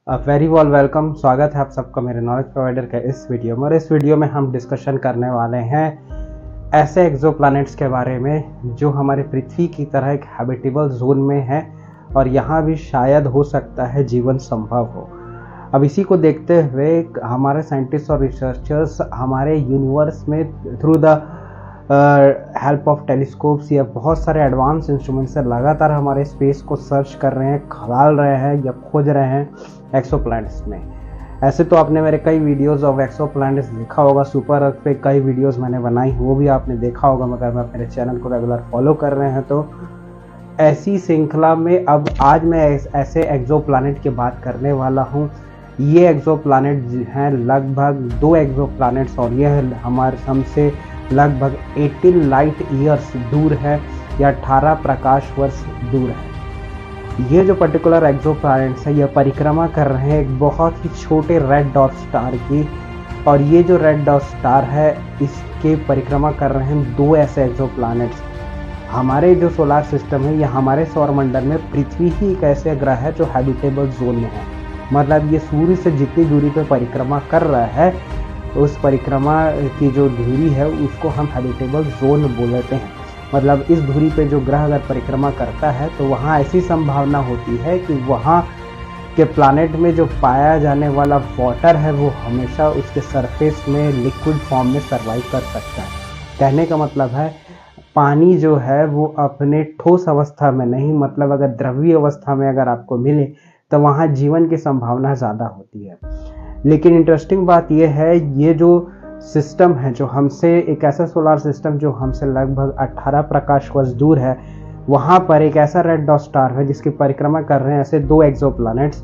Very wall welcome. स्वागत है आप सबका मेरे नॉलेज प्रोवाइडर के इस वीडियो में। और इस वीडियो में हम डिस्कशन करने वाले हैं ऐसे एक्सोप्लैनेट्स के बारे में जो हमारे पृथ्वी की तरह एक हैबिटेबल जोन में है और यहाँ भी शायद हो सकता है जीवन संभव हो। अब इसी को देखते हुए हमारे साइंटिस्ट और रिसर्चर्स हमारे यूनिवर्स में through the help of telescopes या बहुत सारे एडवांस इंस्ट्रूमेंट से लगातार हमारे स्पेस को सर्च कर रहे हैं, खंगाल रहे हैं या खोज रहे हैं एक्सोप्लैनेट्स में। ऐसे तो आपने मेरे कई वीडियोस ऑफ एक्सोप्लैनेट्स देखा होगा, सुपर अर्थ पे कई वीडियोस मैंने बनाई, वो भी आपने देखा होगा। मगर आप मेरे चैनल को रेगुलर फॉलो कर रहे हैं तो ऐसी श्रृंखला में अब आज मैं ऐसे एक्सोप्लैनेट की बात करने वाला हूँ। ये एक्सोप्लैनेट हैं लगभग 2 एक्सोप्लैनेट्स और यह हमारे हमसे लगभग 18 लाइट ईयर्स दूर है या 18 प्रकाश वर्ष दूर है। ये जो पर्टिकुलर एक्सोप्लैनेट्स है यह परिक्रमा कर रहे हैं एक बहुत ही छोटे रेड डॉट स्टार की, और ये जो रेड डॉट स्टार है इसके परिक्रमा कर रहे हैं 2 ऐसे एक्सोप्लैनेट्स। हमारे जो सोलार सिस्टम है या हमारे सौरमंडल में पृथ्वी ही एक ऐसे ग्रह है जो हैबिटेबल जोन में है। मतलब ये सूर्य से जितनी दूरी पर परिक्रमा कर रहा है उस परिक्रमा की जो दूरी है उसको हम हैबिटेबल जोन बोलते हैं। मतलब इस दूरी पे जो ग्रह अगर परिक्रमा करता है तो वहाँ ऐसी संभावना होती है कि वहाँ के प्लैनेट में जो पाया जाने वाला वाटर है वो हमेशा उसके सरफेस में लिक्विड फॉर्म में सर्वाइव कर सकता है। कहने का मतलब है पानी जो है वो अपने ठोस अवस्था में नहीं, मतलब अगर द्रव्य अवस्था में अगर आपको मिले तो वहाँ जीवन की संभावना ज़्यादा होती है। लेकिन इंटरेस्टिंग बात यह है ये जो सिस्टम है जो हमसे एक ऐसा सोलार सिस्टम जो हमसे लगभग 18 प्रकाश वर्ष दूर है, वहाँ पर एक ऐसा रेड डॉट स्टार है जिसकी परिक्रमा कर रहे हैं ऐसे 2 एक्सोप्लैनेट्स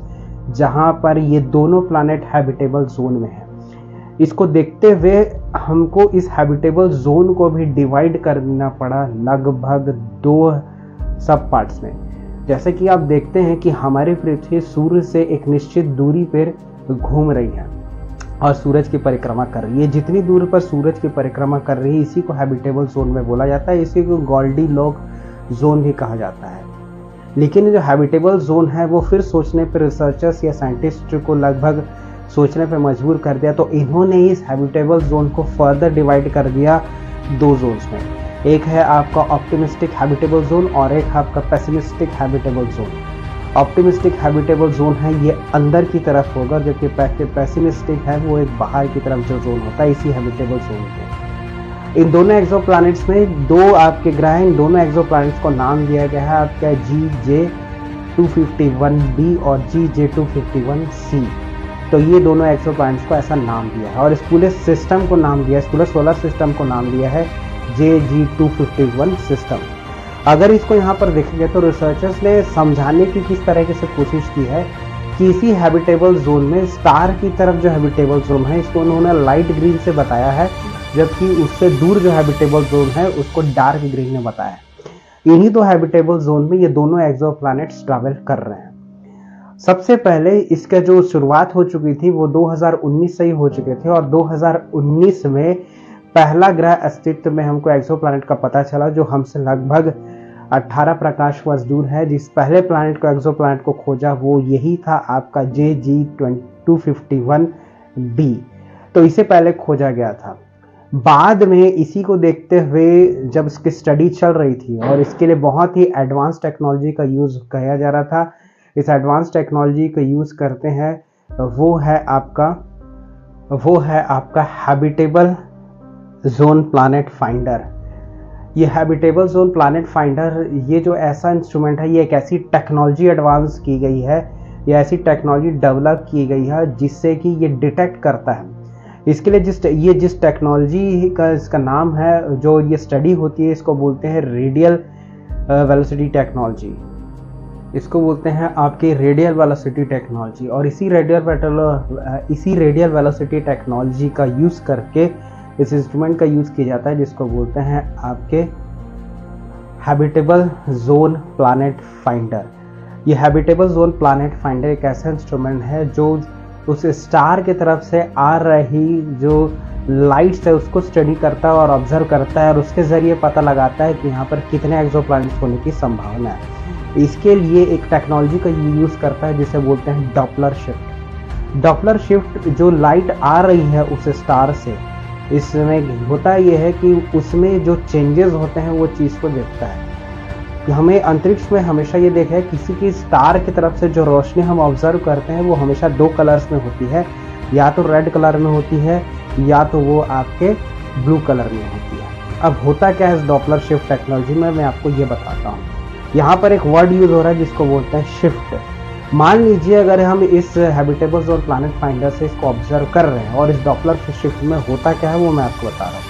जहाँ पर ये दोनों प्लैनेट हैबिटेबल जोन में है। इसको देखते हुए हमको इस हैबिटेबल जोन को भी डिवाइड करना पड़ा लगभग 2 सब पार्ट्स में। जैसे कि आप देखते हैं कि हमारी पृथ्वी सूर्य से एक निश्चित दूरी पर घूम रही है और सूरज की परिक्रमा कर रही है। जितनी दूर पर सूरज की परिक्रमा कर रही है इसी को हैबिटेबल जोन में बोला जाता है, इसी को गोल्डी लॉक जोन भी कहा जाता है। लेकिन जो हैबिटेबल जोन है वो फिर सोचने पर रिसर्चर्स या साइंटिस्ट को लगभग सोचने पर मजबूर कर दिया, तो इन्होंने इस हैबिटेबल जोन को फर्दर डिवाइड कर दिया 2 जोन्स में। एक है आपका ऑप्टिमिस्टिक हैबिटेबल जोन और एक आपका pessimistic habitable zone. Optimistic habitable zone है ये अंदर की तरफ होगा, जबकि पेसिमिस्टिक है वो एक बाहर की तरफ जो जोन होता है इसी हैबिटेबल जोन को। इन दोनों एक्सोप्लैनेट्स में 2 आपके ग्रह हैं, इन दोनों एक्सोप्लैनेट्स को नाम दिया गया है आपका GJ251b और GJ251c। तो ये दोनों एक्सोप्लैनेट्स को ऐसा नाम दिया है और इस पूरे सिस्टम को नाम दिया है, इस पूरे सोलर सिस्टम को नाम दिया है JG251 सिस्टम। अगर इसको यहाँ पर देखेंगे तो रिसर्चर्स ने समझाने की किस तरीके से कोशिश की है कि इसी हैबिटेबल जोन में स्टार की तरफ जो हैबिटेबल जोन है इसको उन्होंने लाइट ग्रीन से बताया है, जबकि उससे दूर जो हैबिटेबल जोन है उसको डार्क ग्रीन में बताया है। इन्हीं 2 हैबिटेबल जोन में ये दोनों एक्सोप्लैनेट्स ट्रैवल कर रहे हैं। सबसे पहले इसका जो शुरुआत हो चुकी थी वो 2019 से ही हो चुके थे और 2019 में पहला ग्रह अस्तित्व में हमको एक्सोप्लैनेट का पता चला जो हमसे लगभग 18 प्रकाश वर्ष दूर है। जिस पहले प्लैनेट को एक्सोप्लैनेट को खोजा वो यही था आपका JG251b, तो इसे पहले खोजा गया था। बाद में इसी को देखते हुए जब इसकी स्टडी चल रही थी और इसके लिए बहुत ही एडवांस टेक्नोलॉजी का यूज़ किया जा रहा था, इस एडवांस टेक्नोलॉजी का यूज़ करते हैं वो है आपका हैबिटेबल जोन प्लैनेट फाइंडर। ये हैबिटेबल जोन प्लैनेट फाइंडर ये जो ऐसा इंस्ट्रूमेंट है ये एक ऐसी टेक्नोलॉजी एडवांस की गई है या ऐसी टेक्नोलॉजी डेवलप की गई है जिससे कि ये डिटेक्ट करता है। इसके लिए जिस टेक्नोलॉजी का इसका नाम है, जो ये स्टडी होती है इसको बोलते हैं रेडियल वेलोसिटी टेक्नोलॉजी। इसको बोलते हैं आपके रेडियल वेलोसिटी टेक्नोलॉजी। और इसी रेडियल वेलोसिटी टेक्नोलॉजी का यूज़ करके इस इंस्ट्रूमेंट का यूज़ किया जाता है जिसको बोलते हैं आपके हैबिटेबल जोन प्लैनेट फाइंडर। ये हैबिटेबल जोन प्लैनेट फाइंडर एक ऐसा इंस्ट्रूमेंट है जो उस स्टार की तरफ से आ रही जो लाइट्स है उसको स्टडी करता है और ऑब्जर्व करता है और उसके ज़रिए पता लगाता है कि यहाँ पर कितने एक्सोप्लैनेट्स होने की संभावना है। इसके लिए एक टेक्नोलॉजी का यूज़ करता है जिसे बोलते हैं डॉपलर शिफ्ट। डॉपलर शिफ्ट जो लाइट आ रही है उस स्टार से, इसमें होता यह है कि उसमें जो चेंजेस होते हैं वो चीज़ को देखता है। हमें अंतरिक्ष में हमेशा ये देखा है किसी की स्टार की तरफ से जो रोशनी हम ऑब्जर्व करते हैं वो हमेशा दो कलर्स में होती है, या तो रेड कलर में होती है या तो वो आपके ब्लू कलर में होती है। अब होता क्या है इस डॉपलर शिफ्ट टेक्नोलॉजी में, मैं आपको ये बताता हूँ। यहाँ पर एक वर्ड यूज हो रहा है जिसको बोलते हैं शिफ्ट। मान लीजिए अगर हम इस हैबिटेबल जोन प्लैनेट फाइंडर से इसको ऑब्जर्व कर रहे हैं और इस डॉपलर शिफ्ट में होता क्या है वो मैं आपको बता रहा हूँ।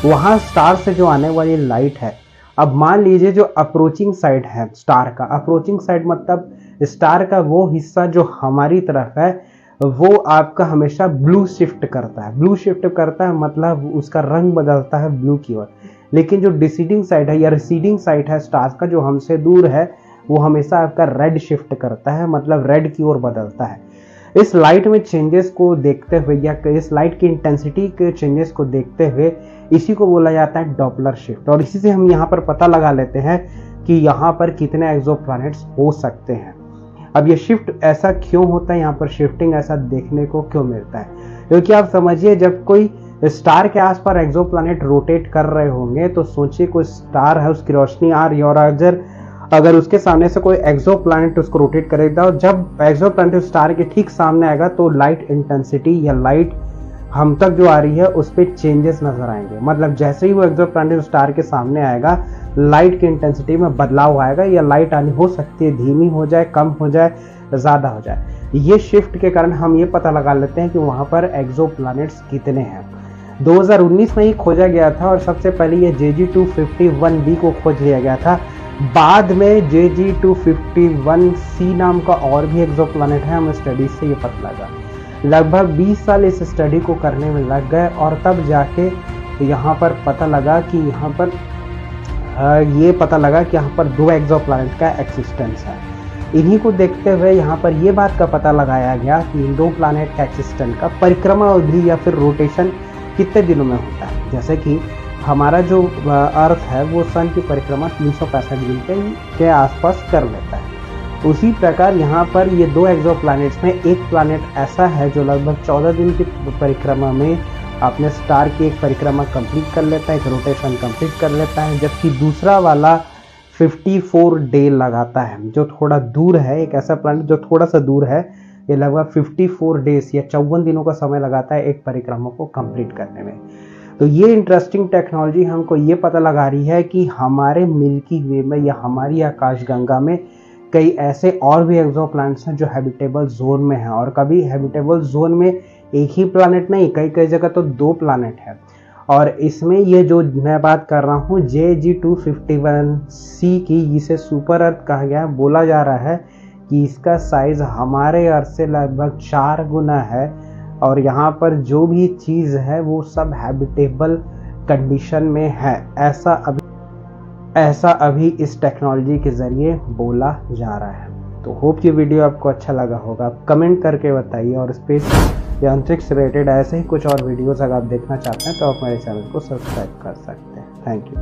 वहाँ स्टार से जो आने वाली लाइट है, अब मान लीजिए जो अप्रोचिंग साइड है स्टार का, अप्रोचिंग साइड मतलब स्टार का वो हिस्सा जो हमारी तरफ है वो आपका हमेशा ब्लू शिफ्ट करता है। ब्लू शिफ्ट करता है मतलब उसका रंग बदलता है ब्लू की ओर। लेकिन जो डिसीडिंग साइड है या रिसीडिंग साइड है स्टार का जो हमसे दूर है वो हमेशा आपका रेड शिफ्ट करता है, मतलब रेड की ओर बदलता है। इस लाइट में चेंजेस को देखते हुए या इस लाइट की इंटेंसिटी के चेंजेस को देखते हुए इसी को बोला जाता है डॉपलर शिफ्ट। और इसी से हम यहाँ पर पता लगा लेते हैं कि यहाँ पर कितने एक्सोप्लैनेट्स हो सकते हैं। अब ये शिफ्ट ऐसा क्यों होता है, यहाँ पर शिफ्टिंग ऐसा देखने को क्यों मिलता है? क्योंकि आप समझिए जब कोई स्टार के आसपास एक्सोप्लैनेट रोटेट कर रहे होंगे तो सोचिए कोई स्टार है, उसकी रोशनी आ रही है और अगर उसके सामने से कोई एक्सोप्लैनेट उसको रोटेट करेगा और जब एक्सोप्लैनेट स्टार के ठीक सामने आएगा तो लाइट इंटेंसिटी या लाइट हम तक जो आ रही है उस पर चेंजेस नजर आएंगे। मतलब जैसे ही वो एक्सोप्लैनेट स्टार के सामने आएगा लाइट की इंटेंसिटी में बदलाव आएगा, या लाइट आनी हो सकती है धीमी हो जाए, कम हो जाए, ज़्यादा हो जाए। ये शिफ्ट के कारण हम ये पता लगा लेते हैं कि वहाँ पर एक्सोप्लैनेट्स कितने हैं। 2019 में ही खोजा गया था और सबसे पहले ये JG251b को खोज लिया गया था। बाद में JG251c नाम का और भी एक्सोप्लैनेट है, हमें स्टडीज से ये पता लगा। लगभग 20 साल इस स्टडी को करने में लग गए और तब जाके यहाँ पर पता लगा कि यहाँ पर यहाँ पर दो एक्सोप्लैनेट का एक्सिस्टेंस है। इन्हीं को देखते हुए यहाँ पर ये बात का पता लगाया गया कि इन दो प्लैनेट का एक्सिस्टेंस का परिक्रमा अवधि या फिर रोटेशन कितने दिनों में होता है। जैसे कि हमारा जो अर्थ है वो सन की परिक्रमा 365 दिन के आसपास कर लेता है। उसी प्रकार यहाँ पर ये दो एक्सोप्लैनेट्स में एक प्लैनेट ऐसा है जो लगभग 14 दिन की परिक्रमा में अपने स्टार की एक परिक्रमा कंप्लीट कर लेता है, एक रोटेशन कंप्लीट कर लेता है, जबकि दूसरा वाला 54 डे लगाता है। जो थोड़ा दूर है, एक ऐसा प्लैनेट जो थोड़ा सा दूर है, ये लगभग 54 डेज या 54 दिनों का समय लगाता है एक परिक्रमा को कंप्लीट करने में। तो ये इंटरेस्टिंग टेक्नोलॉजी हमको ये पता लगा रही है कि हमारे मिल्की वे में या हमारी आकाशगंगा में कई ऐसे और भी एक्सोप्लैनेट्स हैं जो हैबिटेबल जोन में हैं। और कभी हैबिटेबल जोन में एक ही प्लैनेट नहीं, कई कई जगह तो दो प्लैनेट है। और इसमें ये जो मैं बात कर रहा हूँ JG251c की, जिसे सुपर अर्थ कहा गया, बोला जा रहा है कि इसका साइज हमारे अर्थ से लगभग 4 गुना है। और यहाँ पर जो भी चीज़ है वो सब हैबिटेबल कंडीशन में है, ऐसा अभी इस टेक्नोलॉजी के ज़रिए बोला जा रहा है। तो होप ये वीडियो आपको अच्छा लगा होगा, आप कमेंट करके बताइए। और स्पेस या अंतरिक्ष रिलेटेड ऐसे ही कुछ और वीडियोस अगर आप देखना चाहते हैं तो आप मेरे चैनल को सब्सक्राइब कर सकते हैं। Thank you.